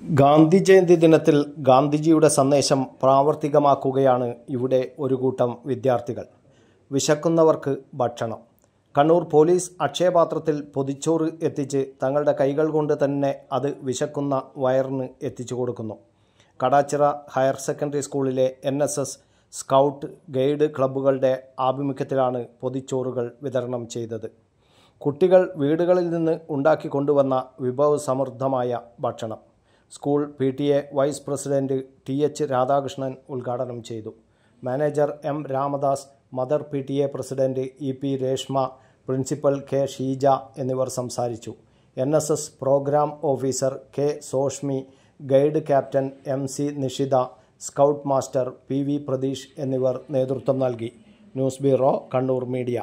ഗാന്ധി ജയന്തി ദിനത്തിൽ ഗാന്ധിജിയുടെ സന്ദേശം പ്രാവർത്തികമാക്കുകയാണ് ഇവിടെ ഒരു കൂട്ടം വിദ്യാർത്ഥികൾ. വിശക്കുന്നവർക്ക് ഭക്ഷണം. കണ്ണൂർ പോലീസ് അക്ഷയപാത്രത്തിൽ പൊതിച്ചോറ് എത്തിച്ച് തങ്ങളുടെ കൈകൾ കൊണ്ട് തന്നെ അത് വിശക്കുന്ന വയറിന് എത്തിച്ചു കൊടുക്കുന്നു. കടാച്ചിറ ഹയർ സെക്കൻഡറി സ്കൂളിലെ NSS, സ്കൗട്ട്, ഗൈഡ് ക്ലബ്ബുകളുടെ ആഭിമുഖ്യത്തിലാണ് പൊതിച്ചോറുകൾ വിതരണം ചെയ്തത്. കുട്ടികൾ വീടുകളിൽ നിന്ന് ഉണ്ടാക്കിക്കൊണ്ടുവന്ന വിഭവസമൃദ്ധമായ ഭക്ഷണം school PTA vice president TH Radhakrishnan ഉദ്ഘാടനം ചെയ്തു. Manager M Ramdas, mother PTA president EP Reshma, principal K Sheeja എന്നിവർ സംസാരിച്ചു. NSS programme officer K Soshmi, guide captain MC Nishitha, scout master PV Pratheesh എന്നിവർ നേതൃത്വം നൽകി. News bureau, Kannur media.